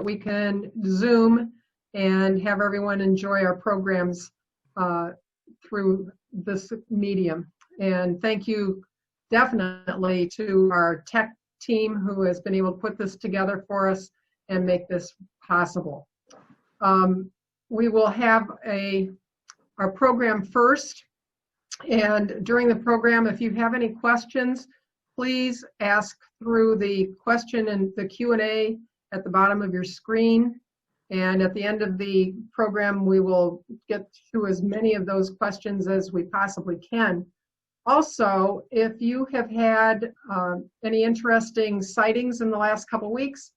we can Zoom and have everyone enjoy our programs through this medium. And thank you definitely to our tech team who has been able to put this together for us and make this possible. We will have our program first, and during the program, if you have any questions, please ask through the question and the Q&A at the bottom of your screen. And at the end of the program, we will get to as many of those questions as we possibly can. Also, if you have had any interesting sightings in the last couple weeks,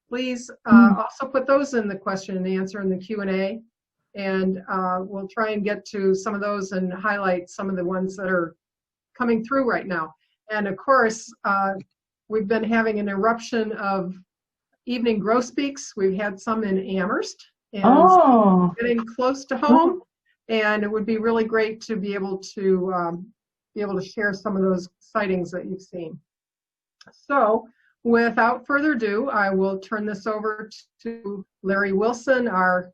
please also put those in the question and answer in the Q&A. And we'll try and get to some of those and highlight some of the ones that are coming through right now. And of course, we've been having an eruption of evening grosbeaks. We've had some in Amherst, and getting close to home. And it would be really great to be able to share some of those sightings that you've seen. So, without further ado, I will turn this over to Larry Wilson, our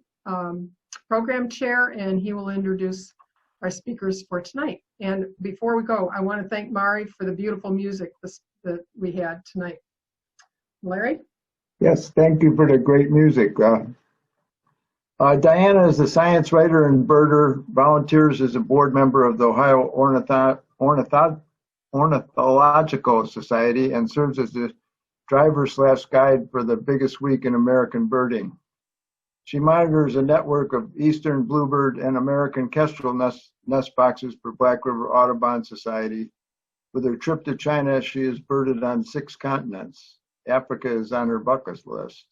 program chair, and he will introduce our speakers for tonight. And before we go, I want to thank Mari for the beautiful music that we had tonight. Larry? Yes, thank you for the great music. Diana is a science writer and birder, volunteers as a board member of the Ohio Ornithological Society, and serves as the driver/guide for the biggest week in American birding. She monitors a network of eastern bluebird and American kestrel nest boxes for Black River Audubon Society. With her trip to China, she has birded on 6 continents. Africa is on her bucket list.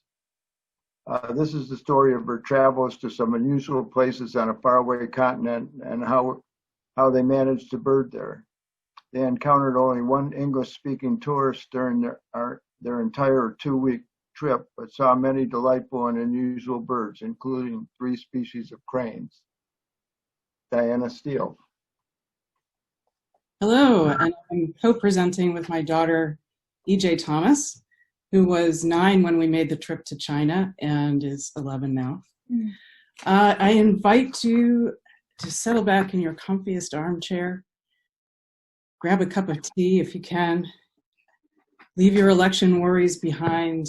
This is the story of her travels to some unusual places on a faraway continent and how they managed to bird there. They encountered only one English-speaking tourist during their entire 2-week trip, but saw many delightful and unusual birds, including 3 species of cranes. Diana Steele. Hello, and I'm co-presenting with my daughter, E.J. Thomas, who was 9 when we made the trip to China and is 11 now. I invite you to settle back in your comfiest armchair, grab a cup of tea if you can, leave your election worries behind,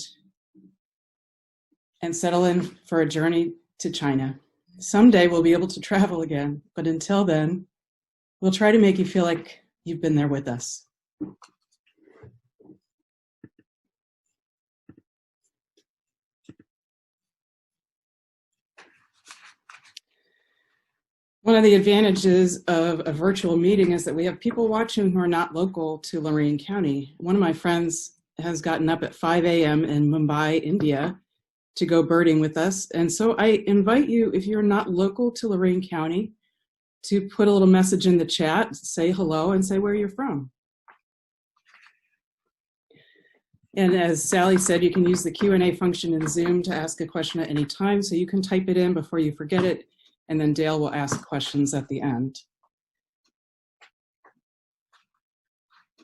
and settle in for a journey to China. Someday we'll be able to travel again, but until then, we'll try to make you feel like you've been there with us. One of the advantages of a virtual meeting is that we have people watching who are not local to Lorain County. One of my friends has gotten up at 5 a.m. in Mumbai, India, to go birding with us. And so I invite you, if you're not local to Lorain County, to put a little message in the chat, say hello, and say where you're from. And as Sally said, you can use the Q&A function in Zoom to ask a question at any time, so you can type it in before you forget it, and then Dale will ask questions at the end.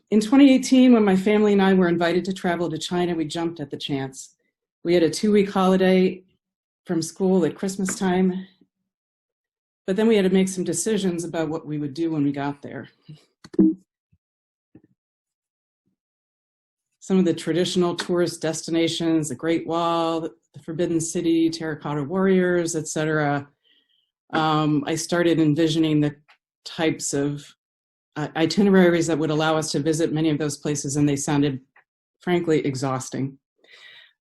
In 2018, when my family and I were invited to travel to China, we jumped at the chance. We had a 2-week holiday from school at Christmas time, but then we had to make some decisions about what we would do when we got there. Some of the traditional tourist destinations, the Great Wall, the Forbidden City, Terracotta Warriors, etc. I started envisioning the types of itineraries that would allow us to visit many of those places, and they sounded, frankly, exhausting.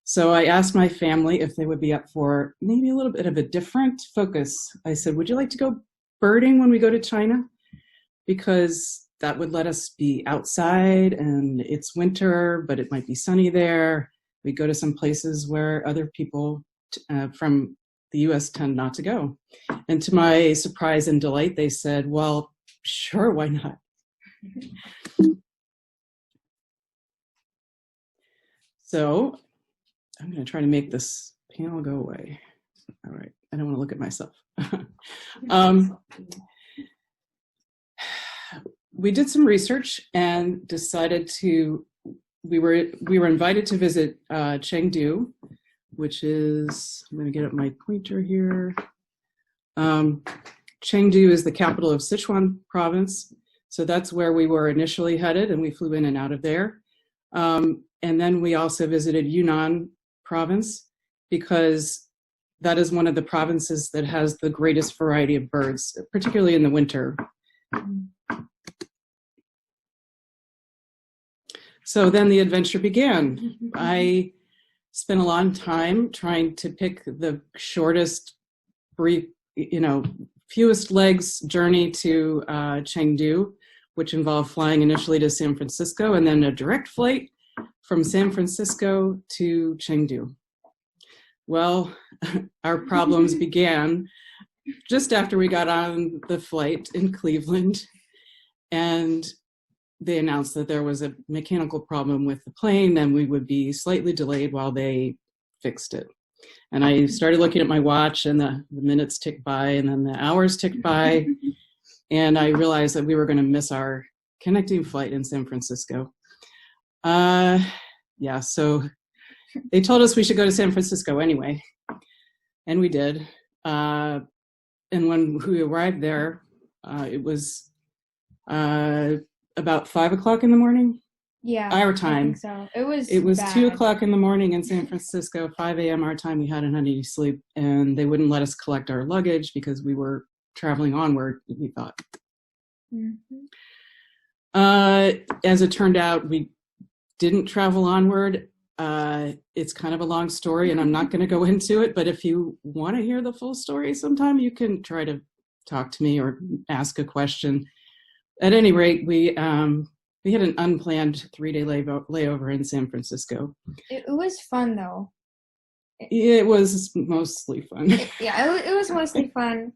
So I asked my family if they would be up for maybe a little bit of a different focus. I said, would you like to go birding when we go to China? Because that would let us be outside, and it's winter, but it might be sunny there. We go to some places where other people from the US tend not to go. And to my surprise and delight, they said, well, sure, why not? So I'm going to try to make this panel go away. All right, I don't want to look at myself. We did some research and decided we were invited to visit Chengdu, which is, I'm going to get up my pointer here. Chengdu is the capital of Szechuan province. So that's where we were initially headed, and we flew in and out of there. And then we also visited Yunnan province, because that is one of the provinces that has the greatest variety of birds, particularly in the winter. So then the adventure began. I spent a long time trying to pick the shortest, brief, fewest legs journey to Chengdu, which involved flying initially to San Francisco and then a direct flight from San Francisco to Chengdu. Well, our problems began just after we got on the flight in Cleveland, and they announced that there was a mechanical problem with the plane and we would be slightly delayed while they fixed it. And I started looking at my watch, and the minutes ticked by, and then the hours ticked by, and I realized that we were going to miss our connecting flight in San Francisco. So they told us we should go to San Francisco anyway, and we did. And when we arrived there, it was about 5 o'clock in the morning. Yeah, our time. I think so. It was bad. 2 o'clock in the morning in San Francisco, 5 a.m. our time. We hadn't had any sleep, and they wouldn't let us collect our luggage because we were traveling onward, we thought. Mm-hmm. As it turned out, we didn't travel onward. It's kind of a long story, and I'm not going to go into it, but if you want to hear the full story sometime, you can try to talk to me or ask a question. At any rate, we had an unplanned 3-day layover in San Francisco. It was fun, though. It was mostly fun. It was mostly fun.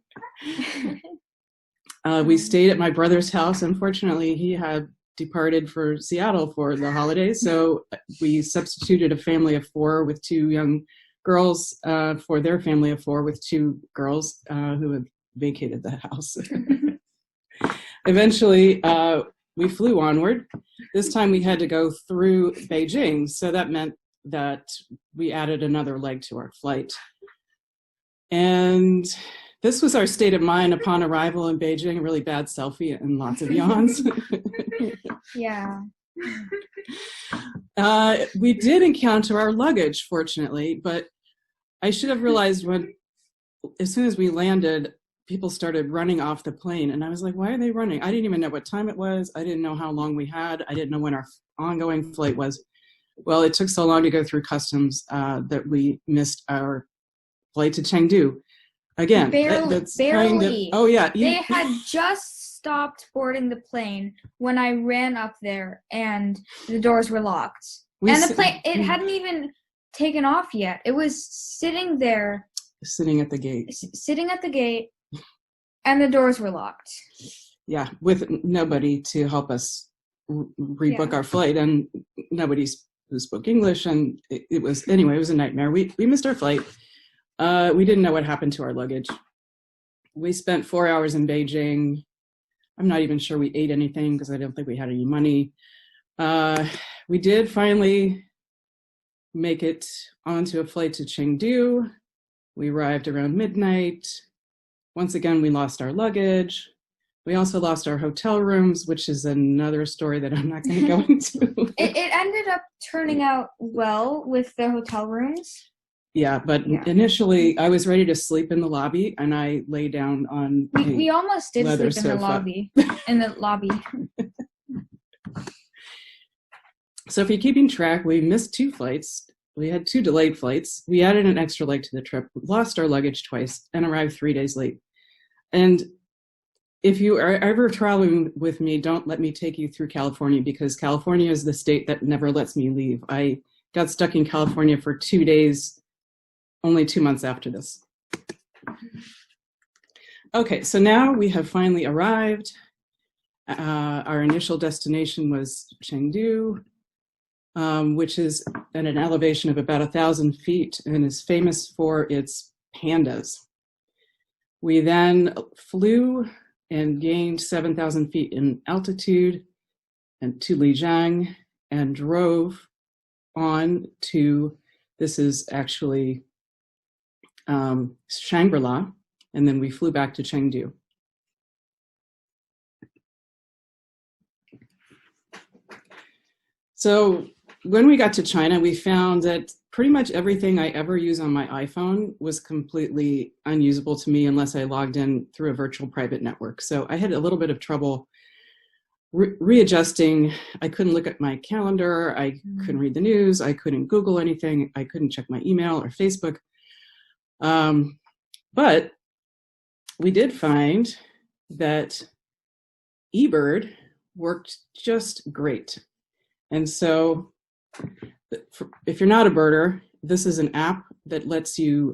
We stayed at my brother's house. Unfortunately, he had departed for Seattle for the holidays, so we substituted a family of 4 with 2 young girls for their family of 4 with 2 girls who had vacated the house. Eventually, we flew onward. This time we had to go through Beijing, so that meant that we added another leg to our flight. And this was our state of mind upon arrival in Beijing: a really bad selfie and lots of yawns. Yeah. We did encounter our luggage, fortunately, but I should have realized as soon as we landed, people started running off the plane, and I was like, why are they running? I didn't even know what time it was. I didn't know how long we had. I didn't know when our ongoing flight was. Well, it took so long to go through customs that we missed our flight to Chengdu. Again, that's barely. Oh yeah. They had just stopped boarding the plane when I ran up there, and the doors were locked. And the plane, it hadn't even taken off yet. It was sitting there. Sitting at the gate. Sitting at the gate. And the doors were locked. Yeah, with nobody to help us rebook our flight, and nobody who spoke English, and it was a nightmare. We missed our flight. We didn't know what happened to our luggage. We spent 4 hours in Beijing. I'm not even sure we ate anything because I don't think we had any money. We did finally make it onto a flight to Chengdu. We arrived around midnight. Once again, we lost our luggage. We also lost our hotel rooms, which is another story that I'm not going to go into. It ended up turning out well with the hotel rooms. Yeah, but initially I was ready to sleep in the lobby, and I lay down on we almost did sleep sofa. in the lobby. So if you're keeping track, we missed 2 flights. We had 2 delayed flights. We added an extra leg to the trip, lost our luggage twice, and arrived 3 days late. And if you are ever traveling with me, don't let me take you through California, because California is the state that never lets me leave. I got stuck in California for 2 days, only 2 months after this. Okay, so now we have finally arrived. Our initial destination was Chengdu, which is at an elevation of about 1,000 feet and is famous for its pandas. We then flew and gained 7,000 feet in altitude and to Lijiang, and drove on to This is actually Shangri-La, and then we flew back to Chengdu. So when we got to China, we found that pretty much everything I ever use on my iPhone was completely unusable to me unless I logged in through a virtual private network. So I had a little bit of trouble readjusting. I couldn't look at my calendar. I couldn't read the news. I couldn't Google anything. I couldn't check my email or Facebook. But we did find that eBird worked just great. And so if you're not a birder, this is an app that lets you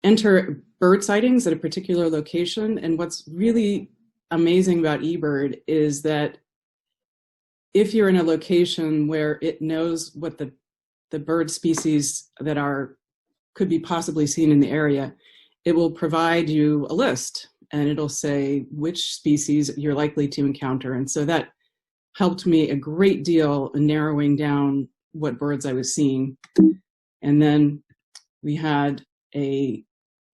enter bird sightings at a particular location. And what's really amazing about eBird is that if you're in a location where it knows what the bird species that could be possibly seen in the area, it will provide you a list and it'll say which species you're likely to encounter. And so that helped me a great deal in narrowing down what birds I was seeing. And then we had a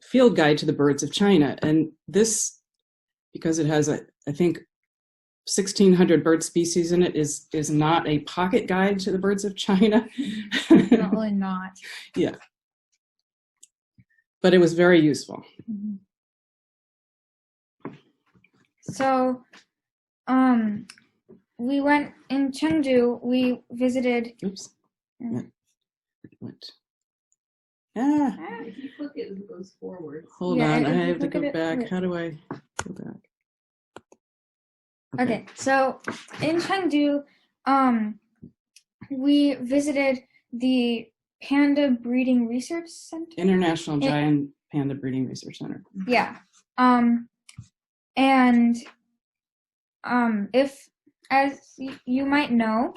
field guide to the birds of China. And this, because it has, I think, 1,600 bird species in it, is not a pocket guide to the birds of China. Definitely not. Yeah. But it was very useful. Mm-hmm. So, we went in Chengdu, we visited. Oops. What? If you click it, it goes forward. Hold on, I have to go back. How do I go back? Okay, so in Chengdu, we visited the Panda Breeding Research Center. International Giant Panda Breeding Research Center. Yeah. And if, as you might know,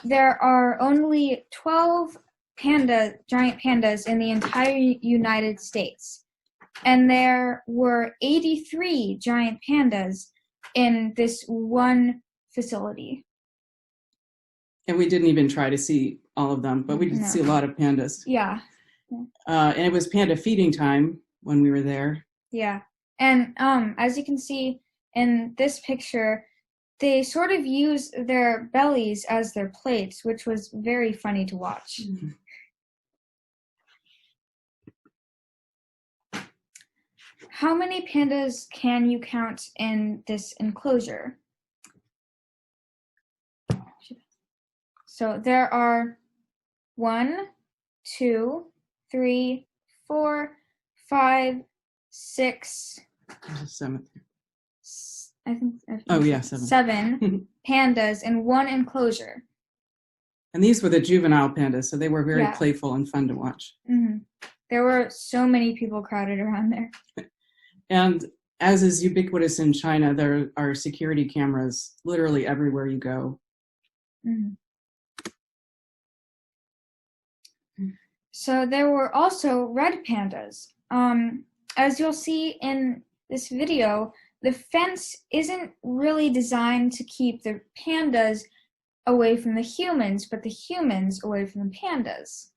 there are only 12 giant pandas in the entire United States. And there were 83 giant pandas in this one facility. And we didn't even try to see all of them, but we did see a lot of pandas. Yeah. And it was panda feeding time when we were there. Yeah. And as you can see in this picture, they sort of use their bellies as their plates, which was very funny to watch. Mm-hmm. How many pandas can you count in this enclosure? So there are 1, 2, 3, 4, 5, 6. There's a seventh. I think. Oh yeah, 7. 7 pandas in one enclosure. And these were the juvenile pandas, so they were very playful and fun to watch. Mm-hmm. There were so many people crowded around there. And as is ubiquitous in China, there are security cameras literally everywhere you go. Mm-hmm. So there were also red pandas. As you'll see in this video, the fence isn't really designed to keep the pandas away from the humans, but the humans away from the pandas.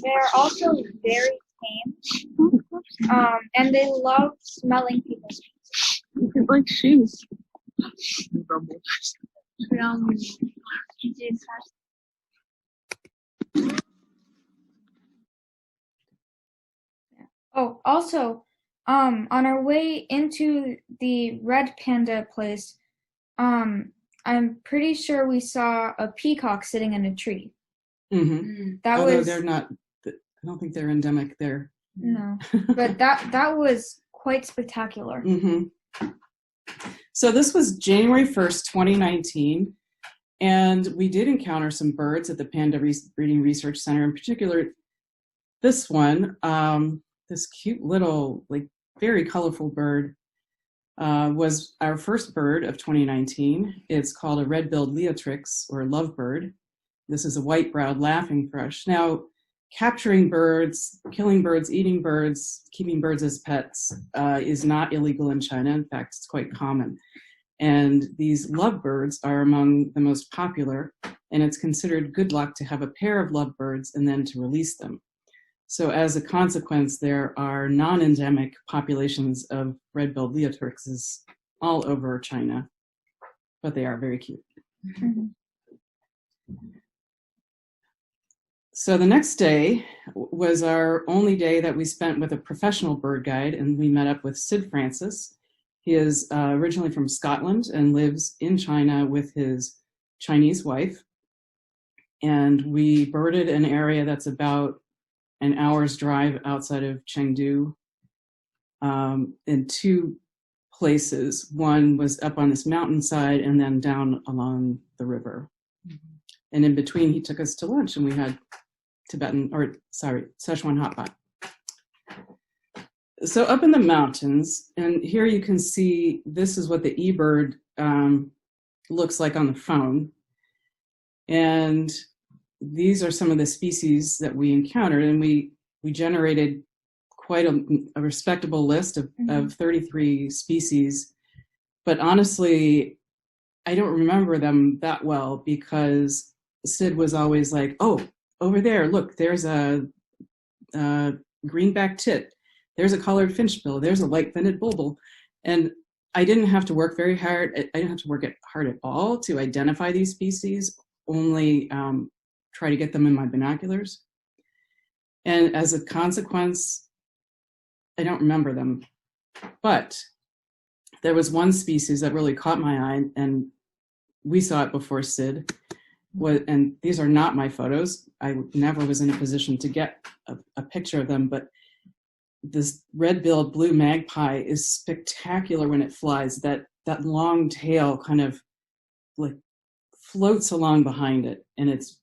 They're also very tame, and they love smelling people's feet. It's like shoes. Oh, also, on our way into the red panda place, I'm pretty sure we saw a peacock sitting in a tree. Mm-hmm. Although they're not, I don't think they're endemic there. No, but that was quite spectacular. Mm-hmm. So this was January 1st, 2019, and we did encounter some birds at the Panda Breeding Research Center, in particular this one, this cute little, like, very colorful bird was our first bird of 2019. It's called a red-billed Leatrix, or lovebird. This is a white-browed laughing thrush. Now, capturing birds, killing birds, eating birds, keeping birds as pets is not illegal in China. In fact, it's quite common. And these lovebirds are among the most popular, and it's considered good luck to have a pair of lovebirds and then to release them. So as a consequence, there are non-endemic populations of red-billed Leatrixes all over China, but they are very cute. Mm-hmm. So the next day was our only day that we spent with a professional bird guide, and we met up with Sid Francis. He is originally from Scotland and lives in China with his Chinese wife. And we birded an area that's about an hour's drive outside of Chengdu in two places. One was up on this mountainside and then down along the river. Mm-hmm. And in between, he took us to lunch, and we had Szechuan Hotpot. So up in the mountains, and here you can see, this is what the eBird looks like on the phone. And these are some of the species that we encountered, and we generated quite a respectable list of 33 species. But honestly, I don't remember them that well, because Sid was always like, oh, over there, look, there's a greenback tit. There's a collared finchbill. There's a light-finted bulbul. And I didn't have to work very hard. I didn't have to work hard at all to identify these species, only try to get them in my binoculars. And as a consequence, I don't remember them. But there was one species that really caught my eye, and we saw it before Sid. And these are not my photos. I never was in a position to get a picture of them, but this red-billed blue magpie is spectacular when it flies. That long tail kind of like floats along behind it, and it's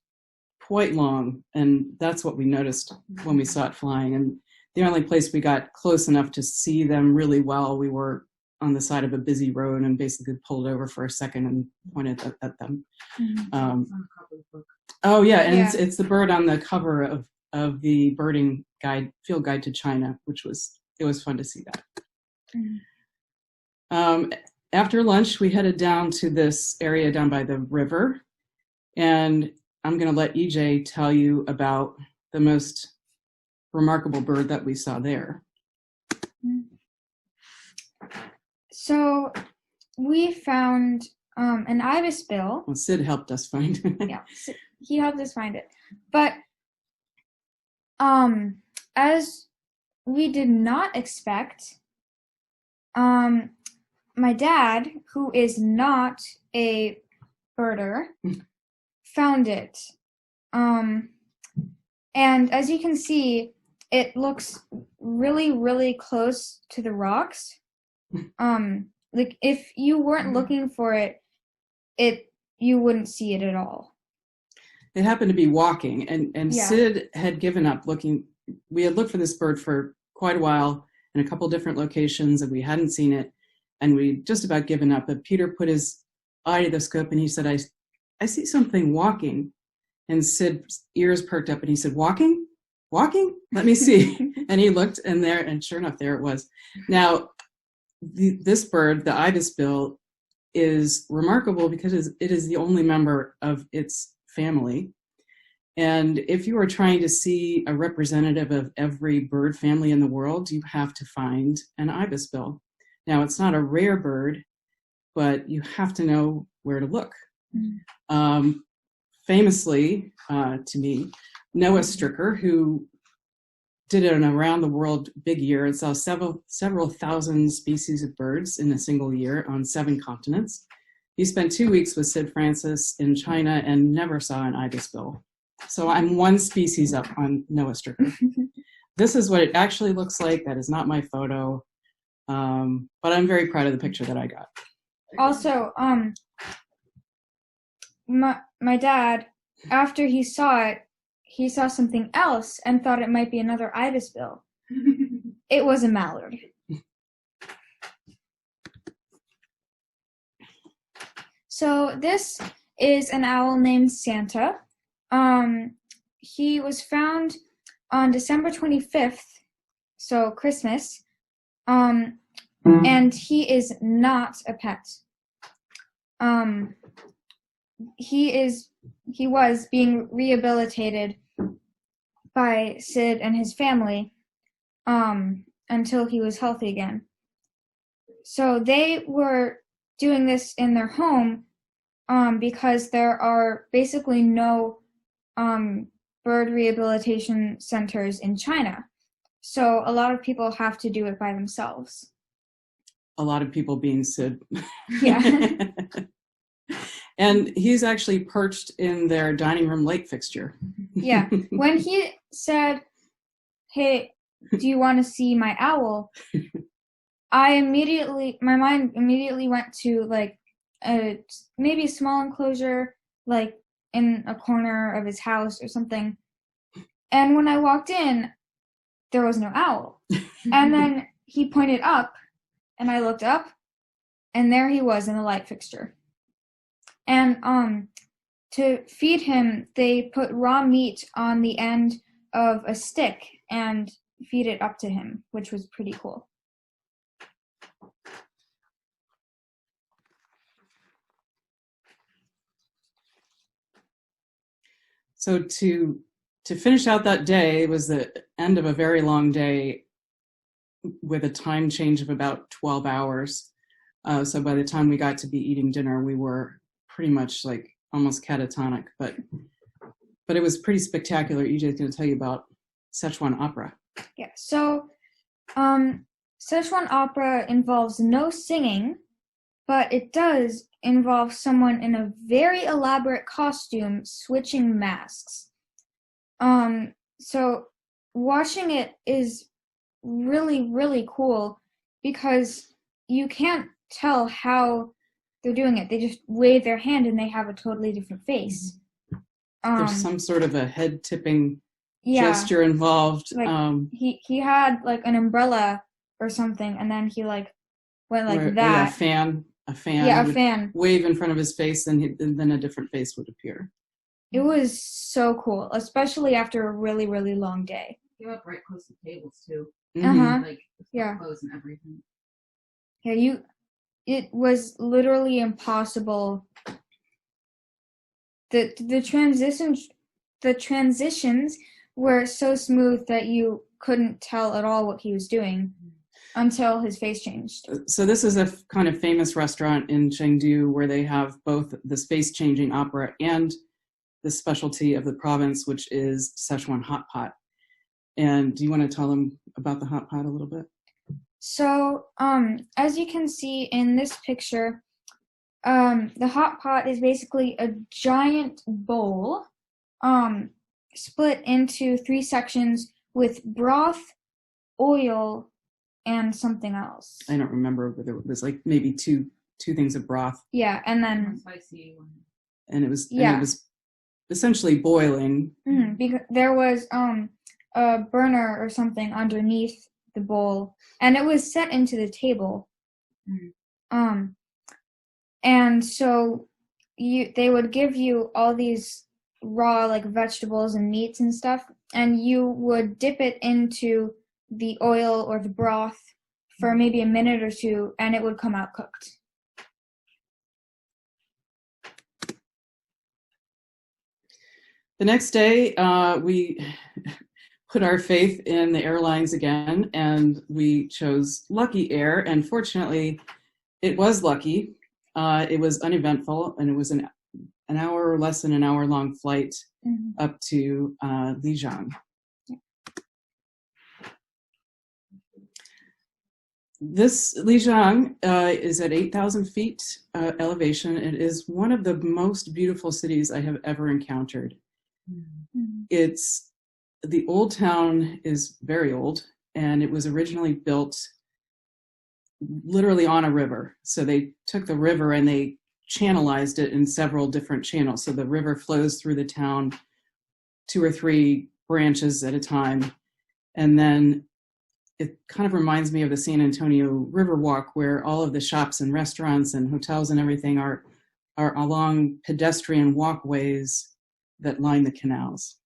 quite long, and that's what we noticed when we saw it flying. And the only place we got close enough to see them really well, we were on the side of a busy road and basically pulled over for a second and pointed at them. Mm-hmm. Oh yeah, and yeah. It's the bird on the cover of the birding guide, field guide to China, it was fun to see that. Mm-hmm. After lunch, we headed down to this area down by the river, and I'm going to let EJ tell you about the most remarkable bird that we saw there. So we found an ibisbill. Well, Sid helped us find it. Yeah, he helped us find it. But as we did not expect, my dad, who is not a birder, found it. And as you can see, it looks really, really close to the rocks. Like if you weren't looking for it, you wouldn't see it at all. It happened to be walking, and yeah. Sid had given up looking. We had looked for this bird for quite a while in a couple different locations, and we hadn't seen it, and we just about given up. But Peter put his eye to the scope, and he said, I see something walking. And Sid's ears perked up, and he said, walking? Walking? Let me see. And he looked, and sure enough, there it was. Now, this bird, the ibisbill, is remarkable because it is the only member of its family. And if you are trying to see a representative of every bird family in the world, you have to find an ibisbill. Now, it's not a rare bird, but you have to know where to look. Mm-hmm. Famously, to me, Noah Stricker, who did an around the world big year and saw several thousand species of birds in a single year on 7 continents. He spent 2 weeks with Sid Francis in China and never saw an ibisbill. So I'm one species up on Noah Stricker. This is what it actually looks like. That is not my photo, but I'm very proud of the picture that I got. Also, my dad, after he saw it, he saw something else and thought it might be another ibisbill. It was a mallard. So this is an owl named Santa. He was found on December 25th, so Christmas, and he is not a pet. He was being rehabilitated by Sid and his family until he was healthy again. So they were doing this in their home because there are basically no bird rehabilitation centers in China. So a lot of people have to do it by themselves. A lot of people being Sid. Yeah. And he's actually perched in their dining room light fixture. Yeah. When he said, "Hey, do you want to see my owl?" my mind immediately went to like maybe a small enclosure, like in a corner of his house or something. And when I walked in, there was no owl. And then he pointed up, and I looked up, and there he was in the light fixture. And to feed him, they put raw meat on the end of a stick and feed it up to him, which was pretty cool. So to finish out that day, it was the end of a very long day with a time change of about 12 hours. So by the time we got to be eating dinner, we were pretty much like almost catatonic, but it was pretty spectacular. EJ's going to tell you about Szechuan Opera. Yeah, so Szechuan Opera involves no singing, but it does involve someone in a very elaborate costume switching masks. So watching it is really, really cool because you can't tell how they're doing it. They just wave their hand and they have a totally different face. There's some sort of a head tipping gesture involved. Like, he had like an umbrella or something, and then he like went like that. Yeah, a fan. Yeah, a fan. Wave in front of his face, and then a different face would appear. It was so cool, especially after a really, really long day. Came up right close to tables too. Like yeah, clothes and everything. Yeah, it was literally impossible. The transitions were so smooth that you couldn't tell at all what he was doing until his face changed. So this is a kind of famous restaurant in Chengdu where they have both the face-changing opera and the specialty of the province, which is Szechuan Hotpot. And do you want to tell them about the hot pot a little bit? So, as you can see in this picture, the hot pot is basically a giant bowl, split into 3 sections with broth, oil, and something else. I don't remember, but there was like maybe two things of broth. Yeah, and then spicy one. And it was essentially boiling. Mm-hmm, because there was a burner or something underneath the bowl, and it was set into the table. Mm-hmm. And so they would give you all these raw like vegetables and meats and stuff, and you would dip it into the oil or the broth for maybe a minute or 2, and it would come out cooked. The next day, we put our faith in the airlines again, and we chose Lucky Air, and fortunately, it was lucky. It was uneventful, and it was an hour or less than an hour long flight up to Lijiang. This Lijiang is at 8,000 feet elevation. It is one of the most beautiful cities I have ever encountered. It's the old town is very old, and it was originally built literally on a river. So they took the river and they channelized it in several different channels. So the river flows through the town 2 or 3 branches at a time. And then it kind of reminds me of the San Antonio Riverwalk, where all of the shops and restaurants and hotels and everything are along pedestrian walkways that line the canals.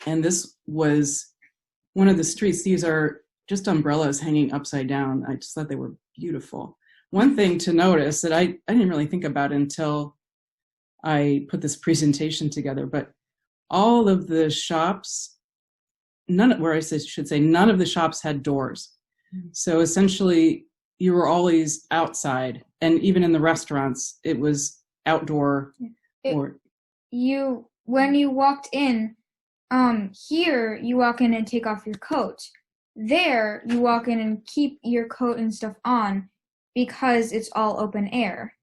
And this was one of the streets. These are just umbrellas hanging upside down. I just thought they were beautiful. One thing to notice that I didn't really think about until I put this presentation together, but all of the shops, none of the shops had doors. So essentially you were always outside, and even in the restaurants, it was outdoor. When you walked in, here you walk in and take off your coat. There you walk in and keep your coat and stuff on because it's all open air.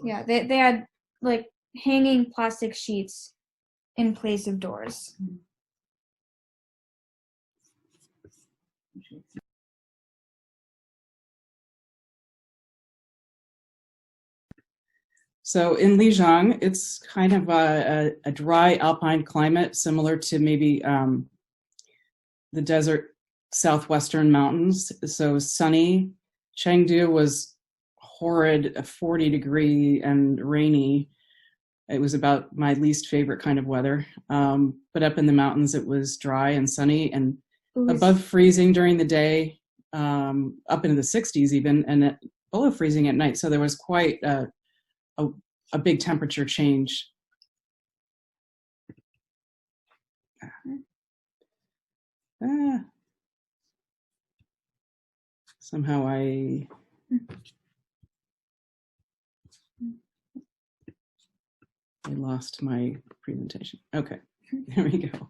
Yeah, they had like hanging plastic sheets in place of doors. So in Lijiang, it's kind of a dry alpine climate, similar to maybe the desert southwestern mountains. So sunny. Chengdu was horrid, 40 degree and rainy. It was about my least favorite kind of weather. But up in the mountains, it was dry and sunny and above freezing during the day, up into the 60s even, and below freezing at night. So there was quite a big temperature change. Somehow I lost my presentation. Okay, there we go.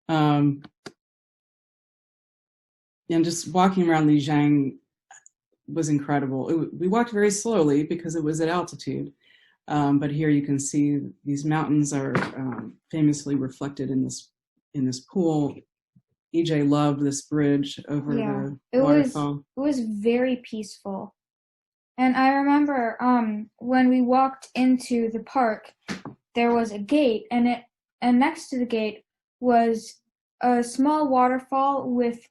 And just walking around Lijiang was incredible. We walked very slowly because it was at altitude, but here you can see these mountains are famously reflected in this pool. EJ loved this bridge over the waterfall. It was very peaceful. And I remember when we walked into the park, there was a gate, and next to the gate was a small waterfall with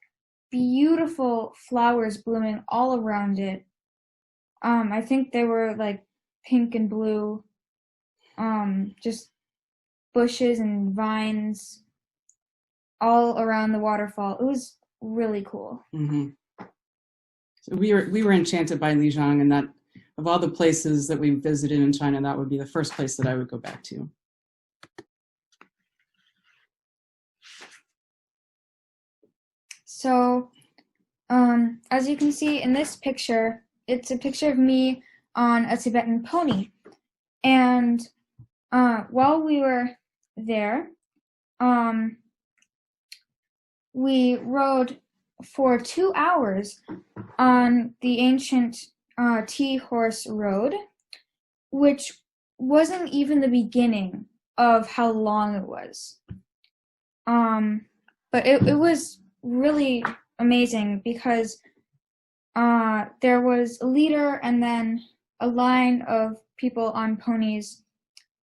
beautiful flowers blooming all around it. I think they were like pink and blue, just bushes and vines all around the waterfall. It was really cool. Mm-hmm. So we were enchanted by Lijiang, and that of all the places that we visited in China, that would be the first place that I would go back to. So, as you can see in this picture, it's a picture of me on a Tibetan pony. And while we were there, we rode for 2 hours on the ancient tea horse road, which wasn't even the beginning of how long it was. But it was really amazing because there was a leader and then a line of people on ponies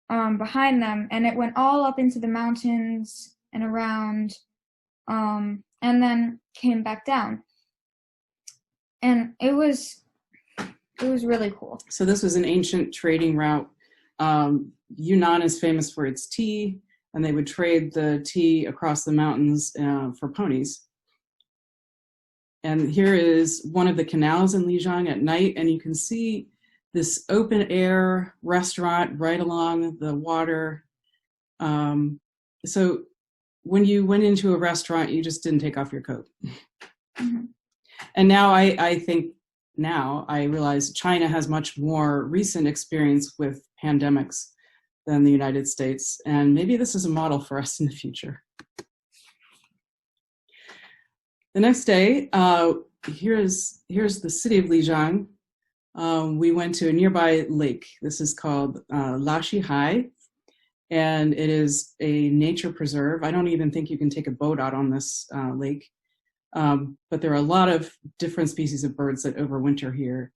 behind them, and it went all up into the mountains and around, and then came back down. And it was really cool. So this was an ancient trading route. Yunnan is famous for its tea, and they would trade the tea across the mountains for ponies. And here is one of the canals in Lijiang at night, and you can see this open air restaurant right along the water. So when you went into a restaurant, you just didn't take off your coat. Mm-hmm. And now I realize China has much more recent experience with pandemics than the United States. And maybe this is a model for us in the future. The next day, here's the city of Lijiang. We went to a nearby lake. This is called Lashihai, and it is a nature preserve. I don't even think you can take a boat out on this lake, but there are a lot of different species of birds that overwinter here.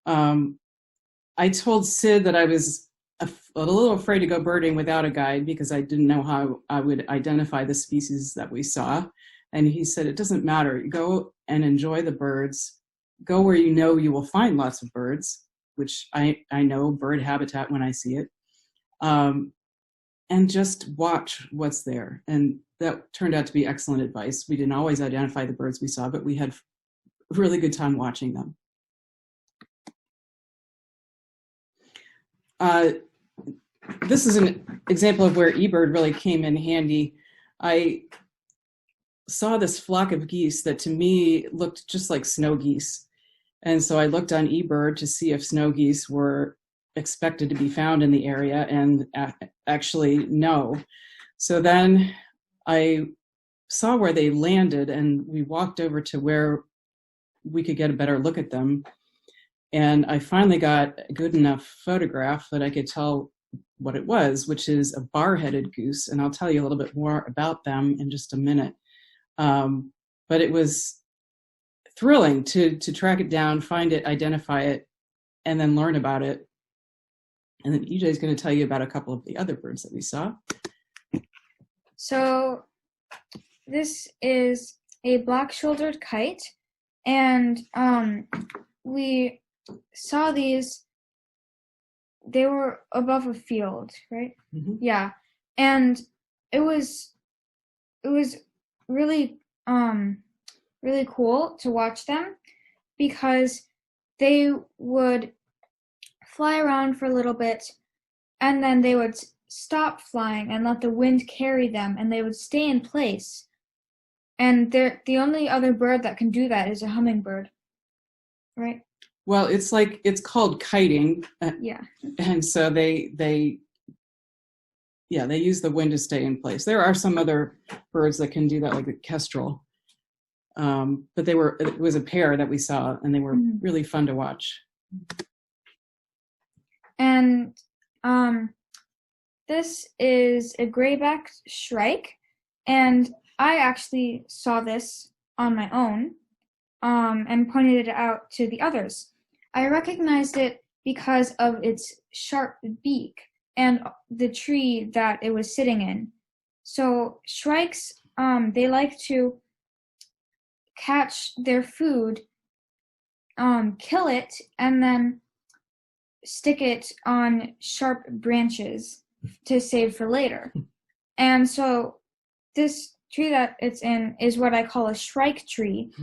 I told Sid that I was a little afraid to go birding without a guide because I didn't know how I would identify the species that we saw. And he said, it doesn't matter. Go and enjoy the birds. Go where you know you will find lots of birds, which I know bird habitat when I see it. and just watch what's there. And that turned out to be excellent advice. We didn't always identify the birds we saw, but we had a really good time watching them. This is an example of where eBird really came in handy. I saw this flock of geese that to me looked just like snow geese. And so I looked on eBird to see if snow geese were expected to be found in the area, and actually no. So then I saw where they landed, and we walked over to where we could get a better look at them. And I finally got a good enough photograph that I could tell what it was, which is a bar-headed goose. And I'll tell you a little bit more about them in just a minute. But it was thrilling to track it down, find it, identify it, and then learn about it. And then EJ is going to tell you about a couple of the other birds that we saw. So this is a black-shouldered kite, and we saw these. They were above a field, right? Mm-hmm. Yeah, and it was really really cool to watch them, because they would fly around for a little bit, and then they would stop flying and let the wind carry them, and they would stay in place. And the only other bird that can do that is a hummingbird, right? Well, it's called kiting. Yeah. And so they use the wind to stay in place. There are some other birds that can do that, like the kestrel. But it was a pair that we saw, and they were really fun to watch. And this is a Greyback Shrike, and I actually saw this on my own and pointed it out to the others. I recognized it because of its sharp beak and the tree that it was sitting in. So shrikes, they like to catch their food, kill it, and then stick it on sharp branches to save for later. And so this tree that it's in is what I call a shrike tree.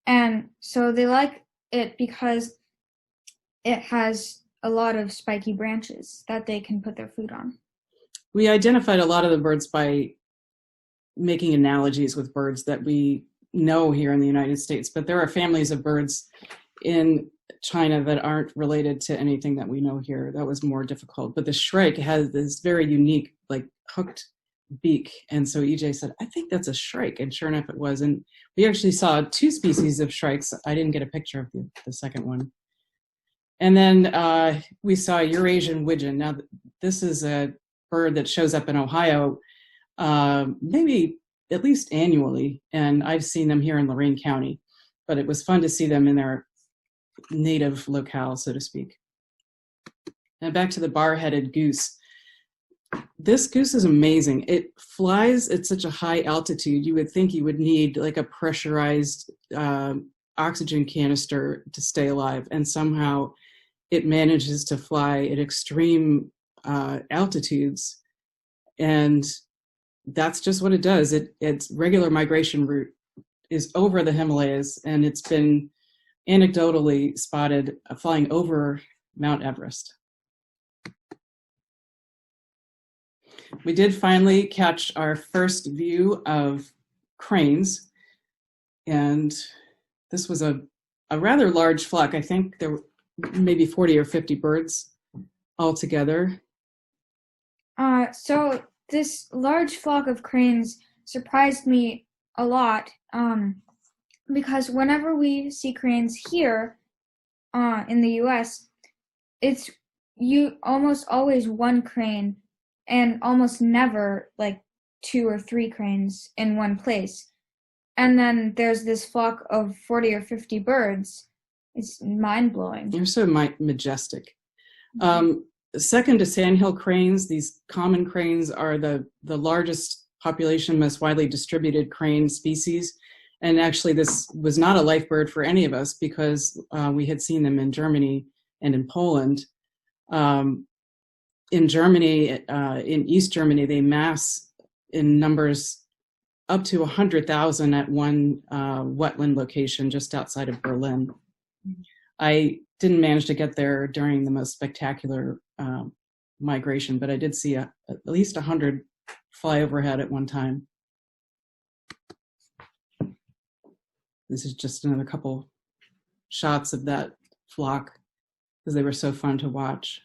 And so they like it because it has a lot of spiky branches that they can put their food on. We identified a lot of the birds by making analogies with birds that we know here in the United States, but there are families of birds in China that aren't related to anything that we know here. That was more difficult. But the shrike has this very unique, like, hooked beak. And so EJ said, I think that's a shrike. And sure enough, it was. And we actually saw 2 species of shrikes. I didn't get a picture of the second one. And then we saw Eurasian Widgeon. Now, this is a bird that shows up in Ohio maybe at least annually. And I've seen them here in Lorain County. But it was fun to see them in their native locale, so to speak. Now back to the bar-headed goose. This goose is amazing. It flies at such a high altitude, you would think you would need like a pressurized oxygen canister to stay alive, and somehow it manages to fly at extreme altitudes, and that's just what it does. Its regular migration route is over the Himalayas, and it's been anecdotally spotted flying over Mount Everest. We did finally catch our first view of cranes, and this was a rather large flock. I think there were maybe 40 or 50 birds altogether. So this large flock of cranes surprised me a lot, because whenever we see cranes here in the US, it's almost always one crane, and almost never like 2 or 3 cranes in one place. And then there's this flock of 40 or 50 birds. It's mind-blowing. They're so majestic. Second to sandhill cranes, these common cranes are the largest population, most widely distributed crane species. And actually this was not a life bird for any of us, because we had seen them in Germany and in Poland. in Germany, in East Germany, they mass in numbers up to 100,000 at one wetland location just outside of Berlin. I didn't manage to get there during the most spectacular migration, but I did see at least 100 fly overhead at one time. This is just another couple shots of that flock because they were so fun to watch.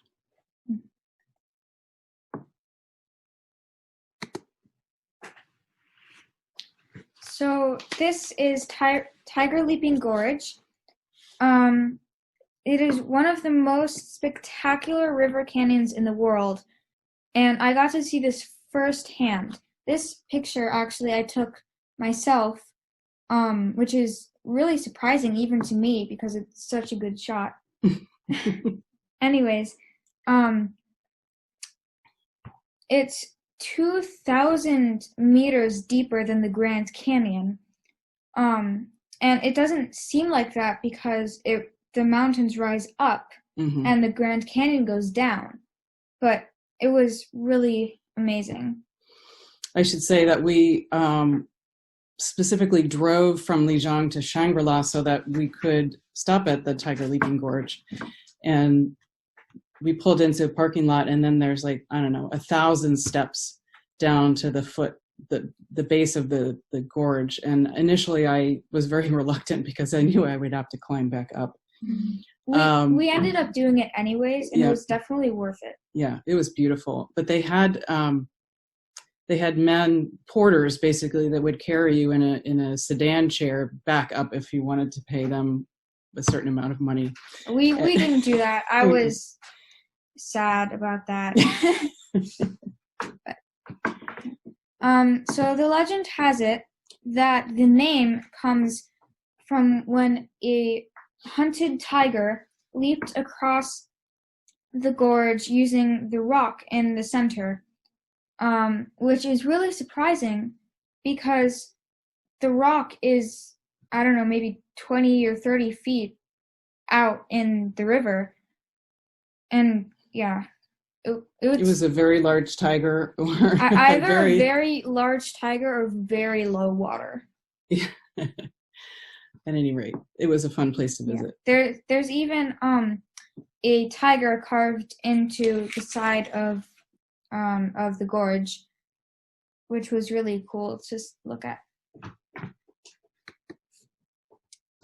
So this is Tiger Leaping Gorge. It is one of the most spectacular river canyons in the world, and I got to see this firsthand. This picture, actually, I took myself, which is really surprising even to me because it's such a good shot. Anyways, it's 2,000 meters deeper than the Grand Canyon. And it doesn't seem like that because the mountains rise up and the Grand Canyon goes down. But it was really amazing. I should say that we specifically drove from Lijiang to Shangri-La so that we could stop at the Tiger Leaping Gorge. And we pulled into a parking lot, and then there's like, I don't know, 1,000 steps down to the base of the gorge. And initially I was very reluctant because I knew I would have to climb back up. We ended up doing it anyways, and it was definitely worth it. Yeah, it was beautiful. But they had men porters basically that would carry you in a sedan chair back up if you wanted to pay them a certain amount of money. We didn't do that. I was sad about that. So the legend has it that the name comes from when a hunted tiger leaped across the gorge using the rock in the center, which is really surprising because the rock is, I don't know, maybe 20 or 30 feet out in the river. And yeah, it was a very large tiger or either a very large tiger or very low water. Yeah. At any rate, it was a fun place to visit. Yeah. There's even a tiger carved into the side of the gorge, which was really cool to just look at.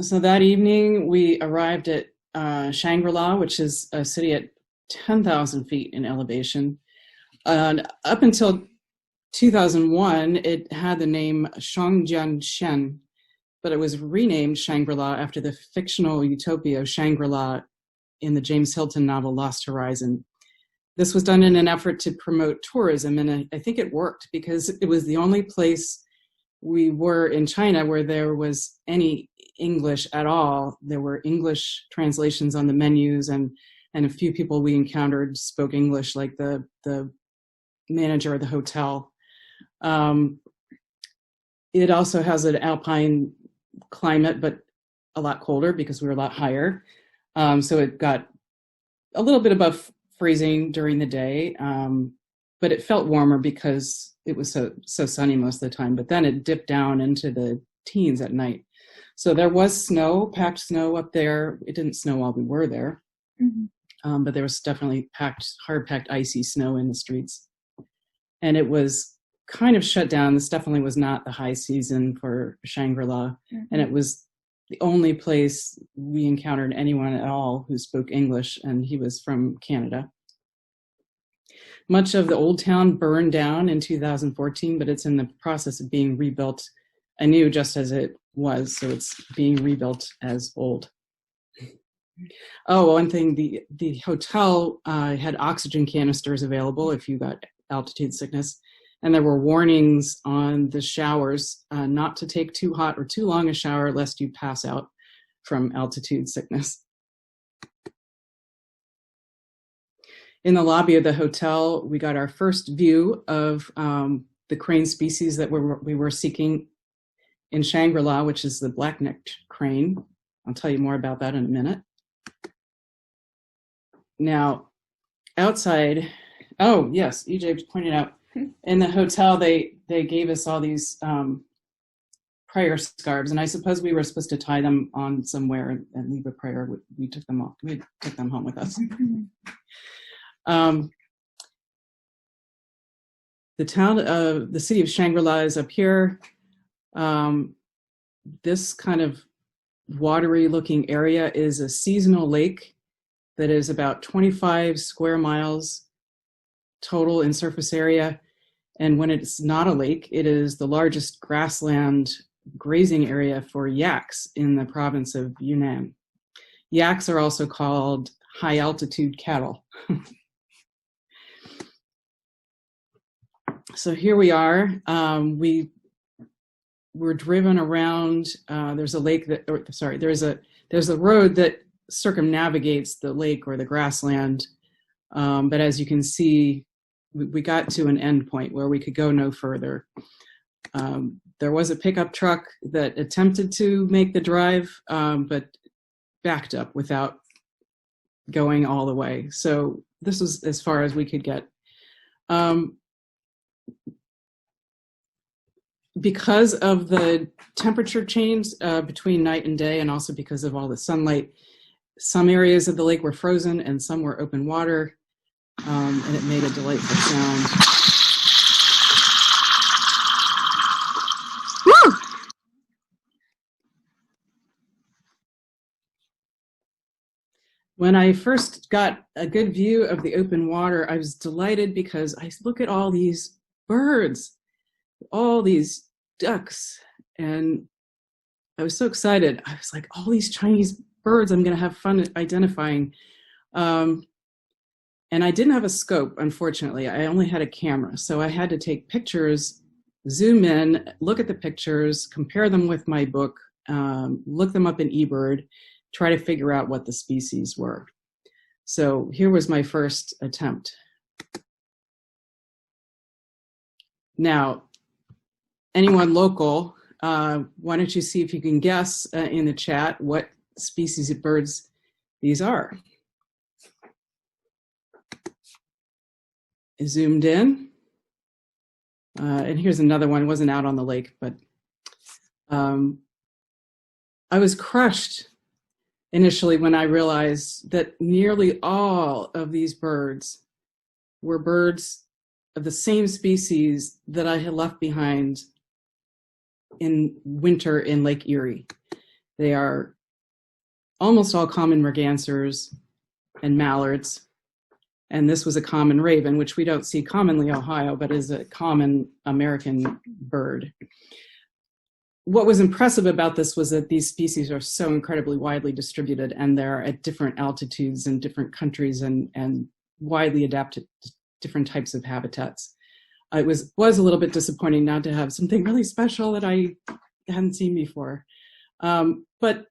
So that evening, we arrived at Shangri-La, which is a city at 10,000 feet in elevation. And up until 2001, it had the name Shangjianshen, but it was renamed Shangri-La after the fictional utopia Shangri-La in the James Hilton novel Lost Horizon. This was done in an effort to promote tourism, and I think it worked because it was the only place we were in China where there was any English at all. There were English translations on the menus, and a few people we encountered spoke English, like the manager of the hotel. It also has an alpine climate, but a lot colder because we were a lot higher. So it got a little bit above freezing during the day, but it felt warmer because it was so sunny most of the time. But then it dipped down into the teens at night. So there was snow, packed snow up there. It didn't snow while we were there, but there was definitely hard-packed icy snow in the streets. And it was kind of shut down. This definitely was not the high season for Shangri-La. And it was the only place we encountered anyone at all who spoke English, and he was from Canada. Much of the old town burned down in 2014, but it's in the process of being rebuilt anew just as it was, so it's being rebuilt as old. Oh, one thing, the hotel had oxygen canisters available if you got altitude sickness, and there were warnings on the showers not to take too hot or too long a shower lest you pass out from altitude sickness. In the lobby of the hotel, we got our first view of the crane species that we were seeking in Shangri-La, which is the black-necked crane. I'll tell you more about that in a minute. Now, outside Oh, yes, EJ pointed out. In the hotel, they gave us all these prayer scarves, and I suppose we were supposed to tie them on somewhere and leave a prayer. We took them off. We took them home with us. The city of Shangri-La is up here. This kind of watery looking area is a seasonal lake that is about 25 square miles total in surface area. And when it's not a lake, it is the largest grassland grazing area for yaks in the province of Yunnan. Yaks are also called high altitude cattle. So here we are. We were driven around. There's a lake that, there's a road that circumnavigates the lake or the grassland. But as you can see, we got to an end point where we could go no further. There was a pickup truck that attempted to make the drive, but backed up without going all the way. So this was as far as we could get. Because of the temperature change between night and day, and also because of all the sunlight, some areas of the lake were frozen and some were open water, and it made a delightful sound. Woo! When I first got a good view of the open water, I was delighted because I look at all these birds, all these ducks, and I was so excited. I was like, all these Chinese birds, I'm going to have fun identifying. And I didn't have a scope, unfortunately. I only had a camera, so I had to take pictures, zoom in, look at the pictures, compare them with my book, look them up in eBird, try to figure out what the species were. So here was my first attempt. Now, anyone local, why don't you see if you can guess in the chat what species of birds these are? Zoomed in. And here's another one. It wasn't out on the lake, but I was crushed initially when I realized that nearly all of these birds were birds of the same species that I had left behind in winter in Lake Erie. They are almost all common mergansers and mallards. And this was a common raven, which we don't see commonly in Ohio, but is a common American bird. What was impressive about this was that these species are so incredibly widely distributed, and they're at different altitudes in different countries and widely adapted to different types of habitats. It was a little bit disappointing not to have something really special that I hadn't seen before. But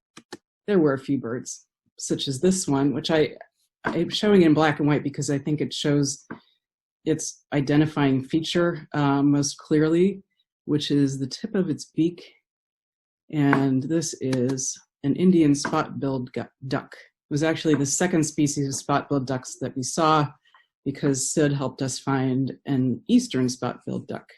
there were a few birds, such as this one, which I'm showing in black and white because I think it shows its identifying feature most clearly, which is the tip of its beak. And this is an Indian spot-billed duck. It was actually the second species of spot-billed ducks that we saw because Sid helped us find an eastern spot-billed duck.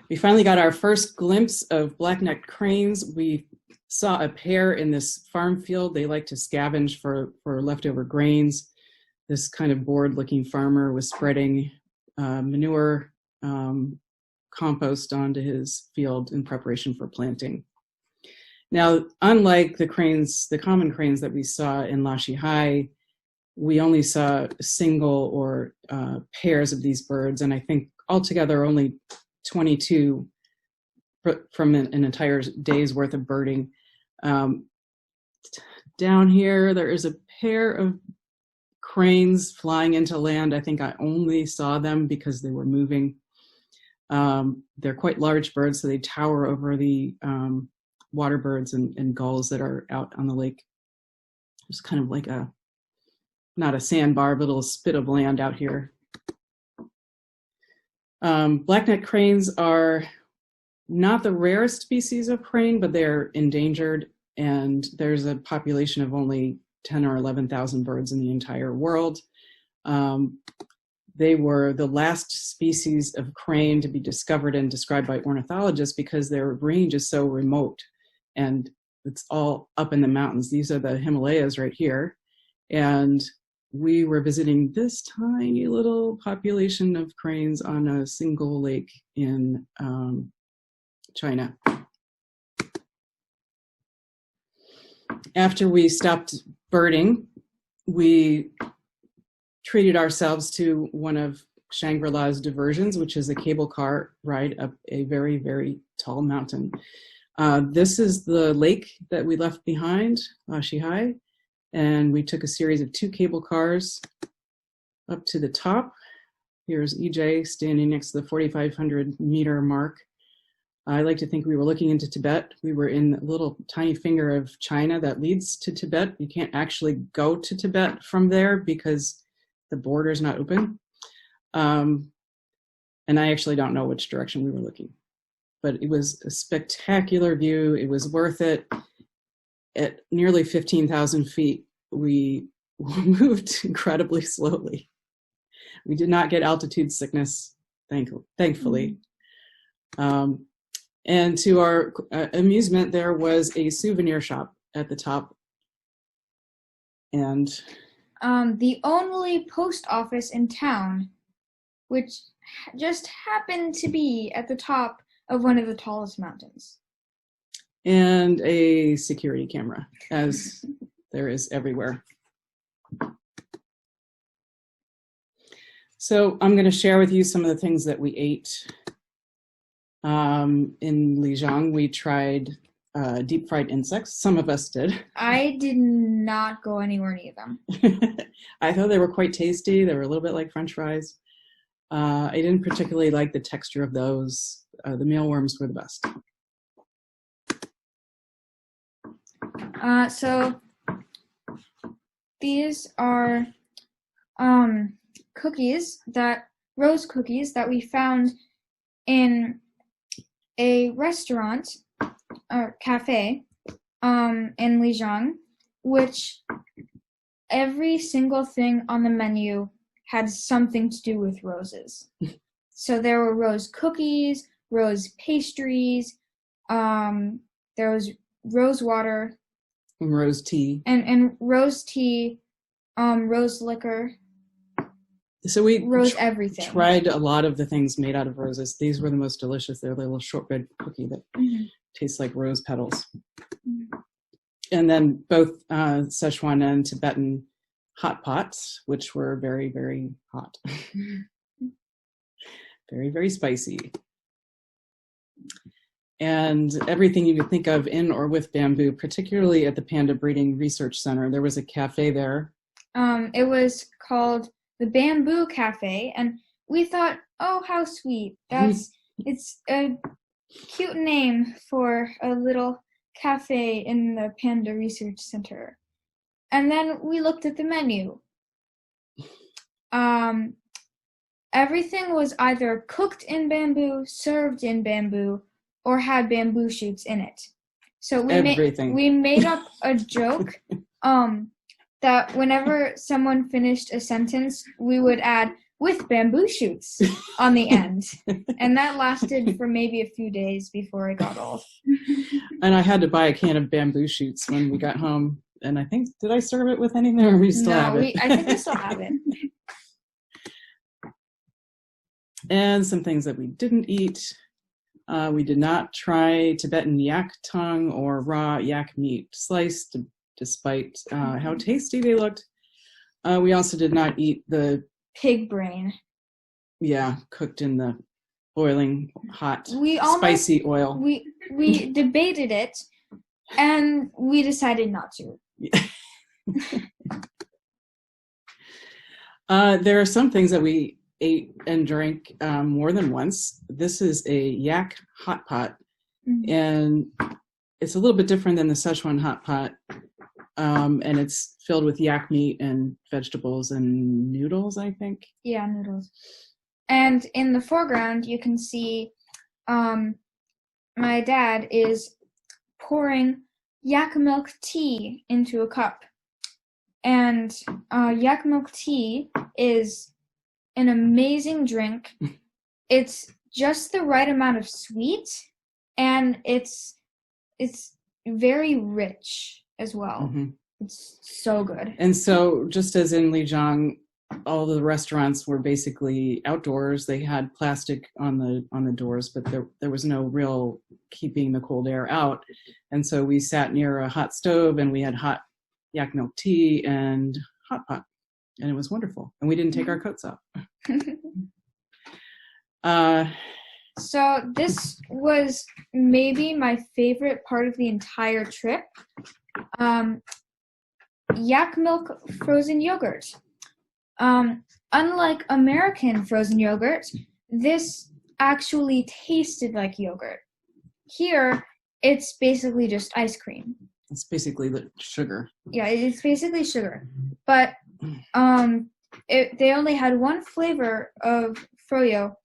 We finally got our first glimpse of black-necked cranes. We saw a pair in this farm field. They like to scavenge for leftover grains. This kind of bored-looking farmer was spreading manure compost onto his field in preparation for planting. Now, unlike the cranes, the common cranes that we saw in Lashi High, we only saw single or pairs of these birds, and I think altogether only 22 from an entire day's worth of birding. Down here, there is a pair of cranes flying into land. I think I only saw them because they were moving. They're quite large birds, so they tower over the water birds and gulls that are out on the lake. It's kind of like not a sandbar, but a little spit of land out here. Black-necked cranes are not the rarest species of crane, but they're endangered, and there's a population of only 10 or 11,000 birds in the entire world. They were the last species of crane to be discovered and described by ornithologists because their range is so remote and it's all up in the mountains. These are the Himalayas right here. And we were visiting this tiny little population of cranes on a single lake in China. After we stopped birding, we treated ourselves to one of Shangri-La's diversions, which is a cable car ride up a very, very tall mountain. This is the lake that we left behind, Shihai, and we took a series of 2 cable cars up to the top. Here's EJ standing next to the 4,500 meter mark. I like to think we were looking into Tibet. We were in the little tiny finger of China that leads to Tibet. You can't actually go to Tibet from there because the border is not open. And I actually don't know which direction we were looking. But it was a spectacular view. It was worth it. At nearly 15,000 feet, we moved incredibly slowly. We did not get altitude sickness, thankfully. And to our amusement, there was a souvenir shop at the top. And the only post office in town, which just happened to be at the top of one of the tallest mountains. And a security camera, as there is everywhere. So I'm going to share with you some of the things that we ate. In Lijiang, we tried deep fried insects. Some of us did. I did not go anywhere near them. I thought they were quite tasty. They were a little bit like French fries. I didn't particularly like the texture of those. The mealworms were the best. So these are rose cookies that we found in a restaurant or cafe in Lijiang, which every single thing on the menu had something to do with roses. So there were rose cookies, rose pastries, there was rose water, and rose tea, and rose tea, rose liquor. So we rose everything. Tried a lot of the things made out of roses. These were the most delicious. They're a little shortbread cookie that tastes like rose petals. And then both Szechuan and Tibetan hot pots, which were very, very hot. Very, very spicy. And everything you could think of in or with bamboo, particularly at the Panda Breeding Research Center. There was a cafe there. It was called the Bamboo Cafe, and we thought, oh, how sweet. It's a cute name for a little cafe in the Panda Research Center. And then we looked at the menu. Everything was either cooked in bamboo, served in bamboo, or had bamboo shoots in it. So we made up a joke that whenever someone finished a sentence, we would add with bamboo shoots on the end. And that lasted for maybe a few days before it got old. And I had to buy a can of bamboo shoots when we got home. And I think, did I serve it with anything or we still have it? I think we still have it. And some things that we didn't eat. We did not try Tibetan yak tongue or raw yak meat sliced, despite how tasty they looked. We also did not eat the pig brain. Yeah, cooked in the boiling hot spicy oil. We debated it, and we decided not to. There are some things that we ate and drank more than once. This is a Yak Hot Pot, and it's a little bit different than the Szechuan Hotpot, and it's filled with yak meat and vegetables and noodles, I think. Yeah, noodles. And in the foreground, you can see my dad is pouring yak milk tea into a cup. And yak milk tea is an amazing drink. It's just the right amount of sweet, and it's very rich as well. Mm-hmm. It's so good. And so, just as in Lijiang, all the restaurants were basically outdoors. They had plastic on the doors, but there was no real keeping the cold air out. And so we sat near a hot stove, and we had hot yak milk tea and hot pot, and it was wonderful. And we didn't take our coats off. So this was maybe my favorite part of the entire trip. Yak milk frozen yogurt. Unlike American frozen yogurt, this actually tasted like yogurt. Here, it's basically just ice cream. It's basically the sugar. Yeah, it's basically sugar. But they only had one flavor of froyo.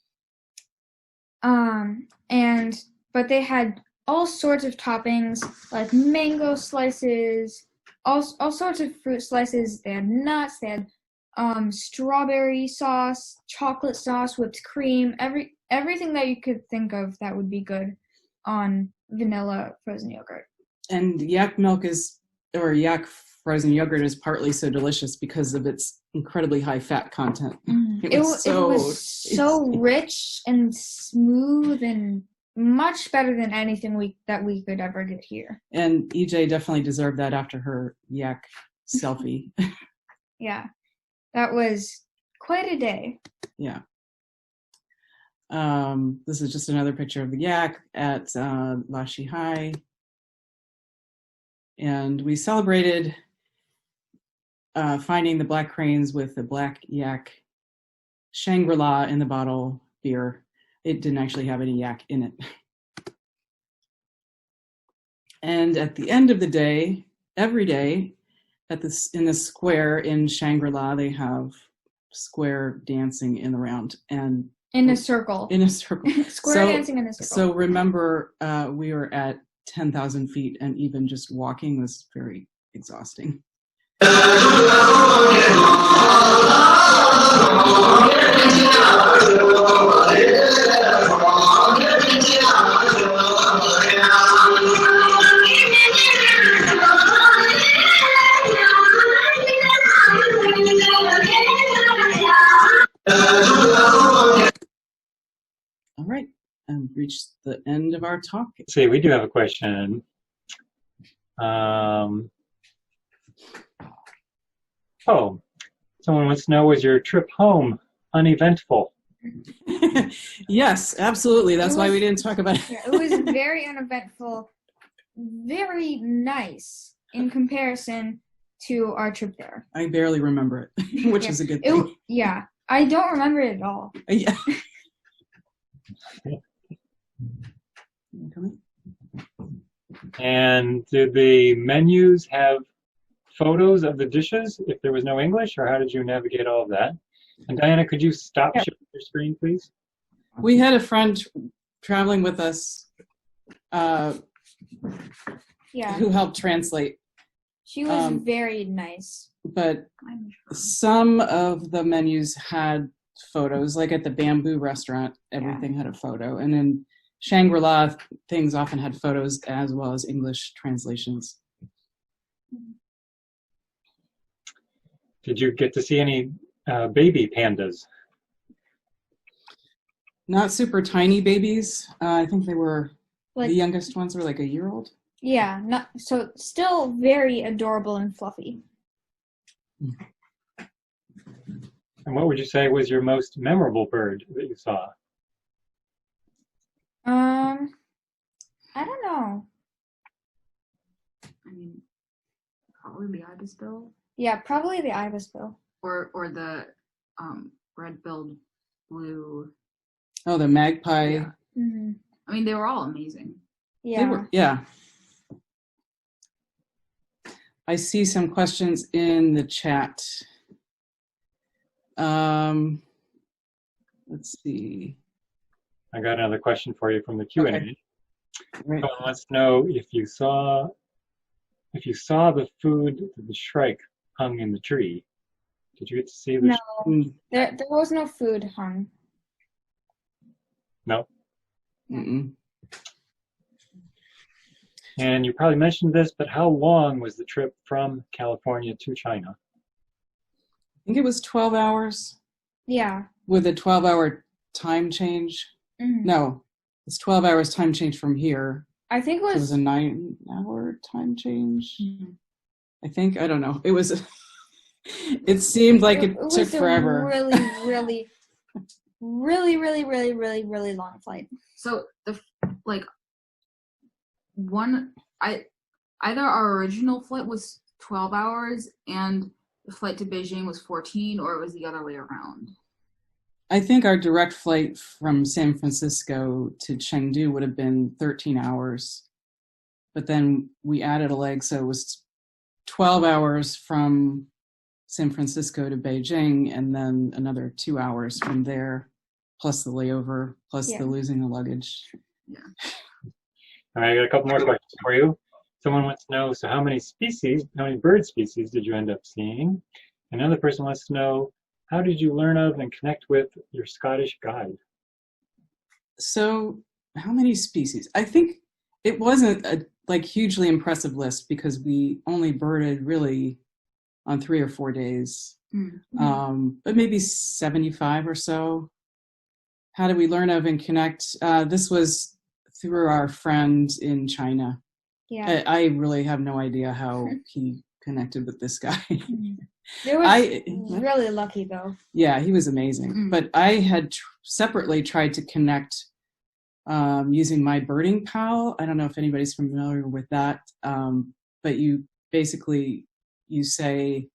But they had all sorts of toppings, like mango slices, all sorts of fruit slices. They had nuts. They had strawberry sauce, chocolate sauce, whipped cream, everything that you could think of that would be good on vanilla frozen yogurt. And yak frozen yogurt is partly so delicious because of its incredibly high fat content. Mm-hmm. It was so rich and smooth and much better than anything that we could ever get here. And EJ definitely deserved that after her yak selfie. Yeah, that was quite a day. Yeah. This is just another picture of the yak at La Shihai. And we celebrated finding the black cranes with the black yak Shangri-La in the bottle beer. It didn't actually have any yak in it. And at the end of the day, every day, in the square in Shangri-La, they have square dancing in the round and in a circle. Square dancing in a circle. So remember, we were at 10,000 feet, and even just walking was very exhausting. All right, and reached the end of our talk. See, we do have a question. Someone wants to know, was your trip home uneventful? Yes, absolutely. That's why we didn't talk about it. Yeah, it was very uneventful, very nice in comparison to our trip there. I barely remember it, which is a good thing. Yeah, I don't remember it at all. Yeah. And did the menus have photos of the dishes if there was no English, or how did you navigate all of that? And Diana, could you stop sharing your screen, please? We had a friend traveling with us who helped translate. She was very nice. But some of the menus had photos, like at the Bamboo restaurant, everything had a photo. And in Shangri-La, things often had photos as well as English translations. Did you get to see any baby pandas? Not super tiny babies. I think they were, the youngest ones were like a year old. Yeah, so still very adorable and fluffy. And what would you say was your most memorable bird that you saw? I don't know. I mean, probably the ibisbill. Yeah, probably the ibisbill. Or the red-billed blue. Oh, the magpie. Yeah. Mm-hmm. I mean, they were all amazing. Yeah. They were, yeah. I see some questions in the chat. Let's see. I got another question for you from the Q&A. Okay. Right. Someone wants to know if you saw the food that the shrike hung in the tree. Did you get to see the No, there was no food hung. No. Mm-mm. And you probably mentioned this, but how long was the trip from California to China? I think it was 12 hours Yeah. with a 12-hour time change. Mhm. No, it's 12 hours time change from here. I think So it was a 9-hour time change. Mhm. I think, I don't know. It was, it seemed like it took forever. Really, really long flight. So either our original flight was 12 hours and the flight to Beijing was 14, or it was the other way around. I think our direct flight from San Francisco to Chengdu would have been 13 hours. But then we added a leg, so it was 12 hours from San Francisco to Beijing, and then another 2 hours from there, plus the layover, plus the losing the luggage. Yeah. All right, I got a couple more questions for you. Someone wants to know, so how many bird species did you end up seeing? Another person wants to know, how did you learn of and connect with your Scottish guide? So how many species? I think it wasn't a hugely impressive list because we only birded really on 3 or 4 days, but maybe 75 or so. How did we learn of and connect? This was through our friend in China. Yeah. I really have no idea how he connected with this guy. It was really lucky though. Yeah, he was amazing. But I had separately tried to connect using my birding pal. I don't know if anybody's familiar with that, but you basically you say,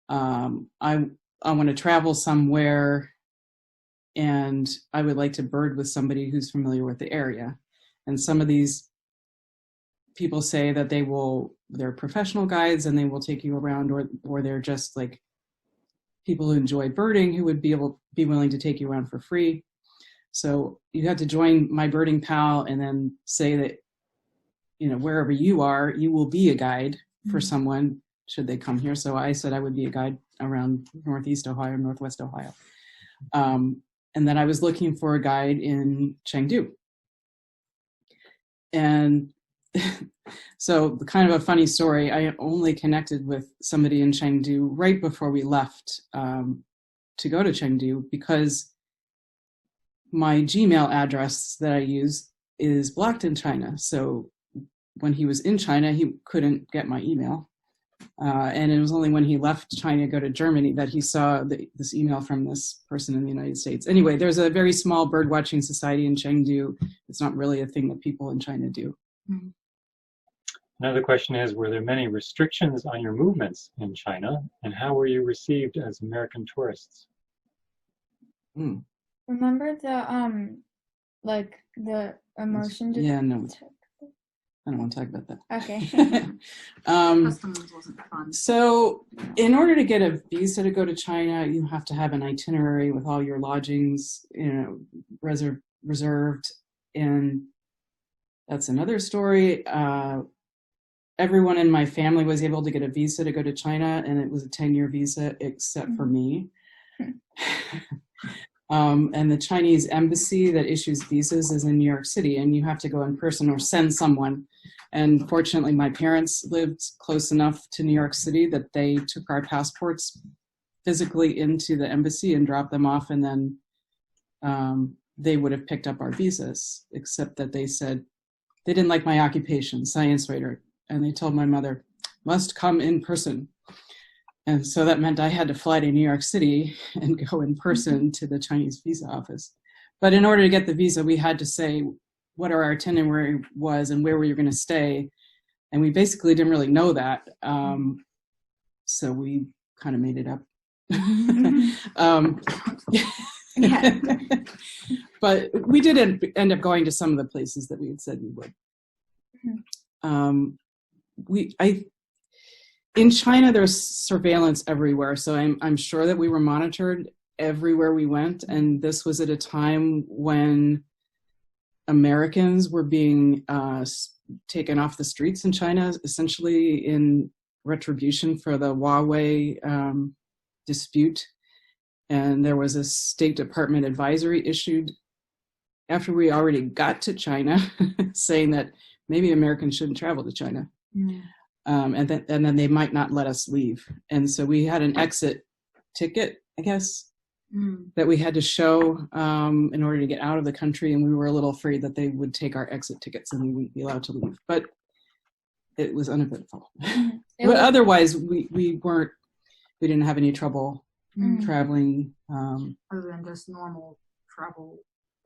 I want to travel somewhere, and I would like to bird with somebody who's familiar with the area. And some of these people say that they're professional guides and they will take you around, or they're just like people who enjoy birding who would be willing to take you around for free. So you have to join my birding pal and then say that, wherever you are, you will be a guide for someone should they come here. So I said I would be a guide around Northeast Ohio, Northwest Ohio. And then I was looking for a guide in Chengdu. And so kind of a funny story, I only connected with somebody in Chengdu right before we left to go to Chengdu because my Gmail address that I use is blocked in China. So when he was in China, he couldn't get my email. And it was only when he left China to go to Germany that he saw this email from this person in the United States. Anyway, there's a very small bird watching society in Chengdu. It's not really a thing that people in China do. Another question is, were there many restrictions on your movements in China, and how were you received as American tourists? Remember the emotion? Yeah, no. I don't want to talk about that. Okay. Customs wasn't fun. So in order to get a visa to go to China, you have to have an itinerary with all your lodgings, reserved. And that's another story. Everyone in my family was able to get a visa to go to China, and it was a 10-year visa except for me. And the Chinese embassy that issues visas is in New York City, and you have to go in person or send someone. And fortunately, my parents lived close enough to New York City that they took our passports physically into the embassy and dropped them off, and then they would have picked up our visas, except that they said they didn't like my occupation, science writer, and they told my mother, must come in person. And so that meant I had to fly to New York City and go in person to the Chinese visa office. But in order to get the visa, we had to say what our itinerary was and where we were going to stay. And we basically didn't really know that. So we kind of made it up. But we did end up going to some of the places that we had said we would. In China, there's surveillance everywhere, so I'm sure that we were monitored everywhere we went, and this was at a time when Americans were being taken off the streets in China, essentially in retribution for the Huawei dispute. And there was a State Department advisory issued after we already got to China saying that maybe Americans shouldn't travel to China. Mm. And then they might not let us leave. And so we had an exit ticket, I guess, that we had to show in order to get out of the country. And we were a little afraid that they would take our exit tickets and we wouldn't be allowed to leave. But it was uneventful. But otherwise, we didn't have any trouble traveling. Other than just normal travel,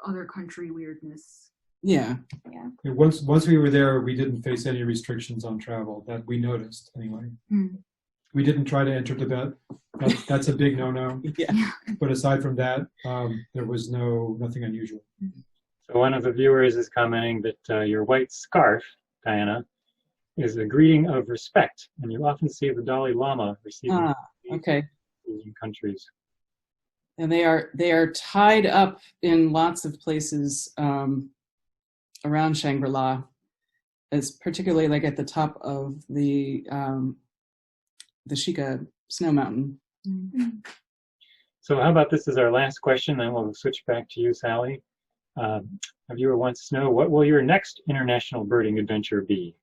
other country weirdness. Yeah. Once we were there, we didn't face any restrictions on travel that we noticed anyway. We didn't try to enter Tibet. That's a big no-no. Yeah. But aside from that, there was nothing unusual. So one of the viewers is commenting that your white scarf, Diana, is a greeting of respect, and you often see the Dalai Lama receiving Okay. in countries. And they are tied up in lots of places around Shangri-La. It's particularly like at the top of the Shika Snow Mountain. So how about this as our last question, then we'll switch back to you, Sally. A viewer wants to know, what will your next international birding adventure be?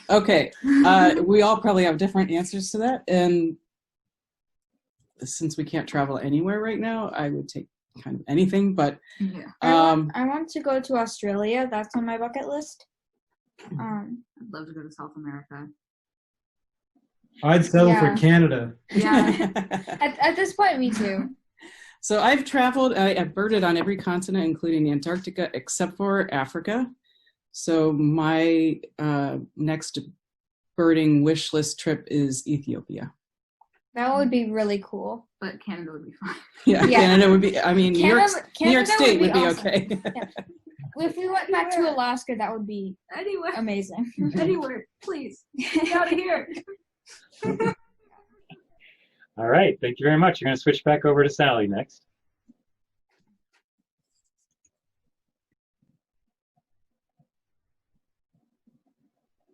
Okay, we all probably have different answers to that, and since we can't travel anywhere right now, I would take kind of anything, but I want to go to Australia. That's on my bucket list. I'd love to go to South America. I'd settle for Canada. Yeah. At this point, me too. So I've traveled, I've birded on every continent, including Antarctica, except for Africa. So my next birding wish list trip is Ethiopia. That would be really cool. But Canada would be fine. Yeah, Canada would be, I mean, New York State would be awesome. okay. Yeah. If we went back to Alaska, that would be Anywhere. amazing. Anywhere, please. Get out of here. All right, thank you very much. You're going to switch back over to Sally next.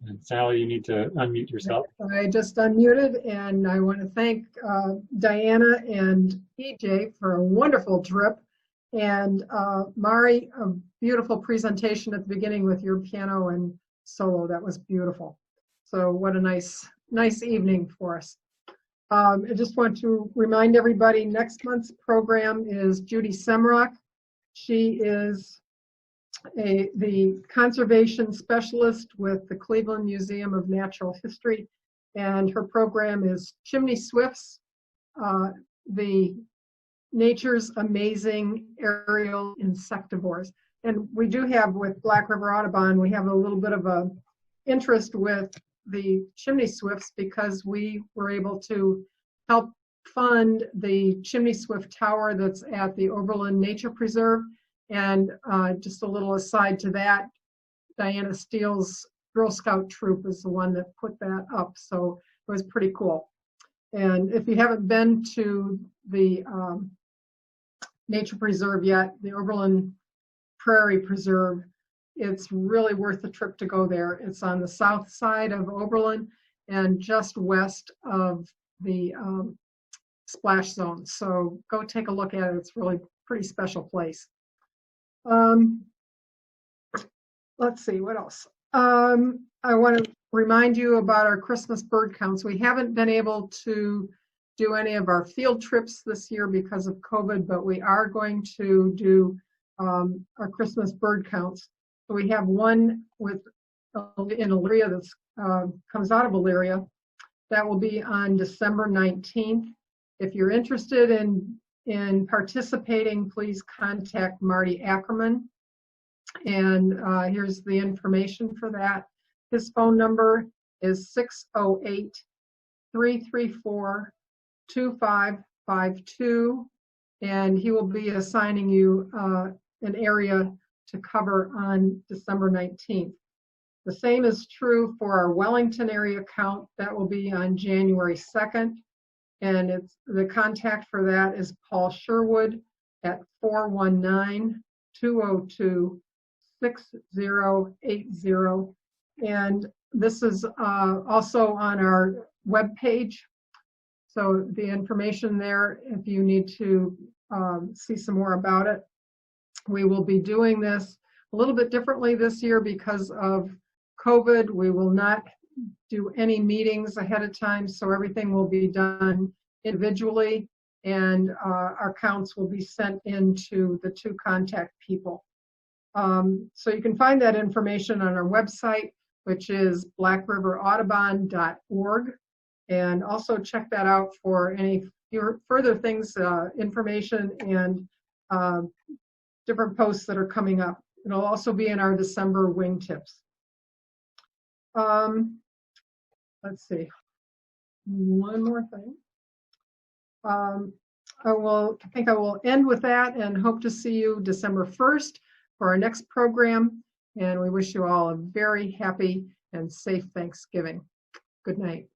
And Sally, you need to unmute yourself. I just unmuted, and I want to thank Diana and EJ for a wonderful trip. And Mari, a beautiful presentation at the beginning with your piano and solo. That was beautiful. So what a nice evening for us. I just want to remind everybody, next month's program is Judy Simrock. She is the conservation specialist with the Cleveland Museum of Natural History, and her program is Chimney Swifts, the Nature's Amazing Aerial Insectivores. And we do have, with Black River Audubon, we have a little bit of a interest with the chimney swifts because we were able to help fund the chimney swift tower that's at the Oberlin Nature Preserve. And just a little aside to that, Diana Steele's Girl Scout troop is the one that put that up. So it was pretty cool. And if you haven't been to the Nature Preserve yet, the Oberlin Prairie Preserve, it's really worth the trip to go there. It's on the south side of Oberlin and just west of the splash zone. So go take a look at it. It's really a pretty special place. Let's see, what else? I want to remind you about our Christmas bird counts. We haven't been able to do any of our field trips this year because of COVID, but we are going to do our Christmas bird counts. So we have one in Elyria that comes out of Elyria. That will be on December 19th. If you're interested in participating, please contact Marty Ackerman. And here's the information for that. His phone number is 608-334-2552. And he will be assigning you an area to cover on December 19th. The same is true for our Wellington area count. That will be on January 2nd. And the contact for that is Paul Sherwood at 419-202-6080. And this is also on our webpage So the information there, if you need to see some more about it. We will be doing this a little bit differently this year because of COVID. We will not do any meetings ahead of time, so everything will be done individually, and our counts will be sent into the 2 contact people. So you can find that information on our website, which is blackriveraudubon.org, and also check that out for any further things, information, and different posts that are coming up. It'll also be in our December wingtips. Let's see, one more thing. I think I will end with that and hope to see you December 1st for our next program. And we wish you all a very happy and safe Thanksgiving. Good night.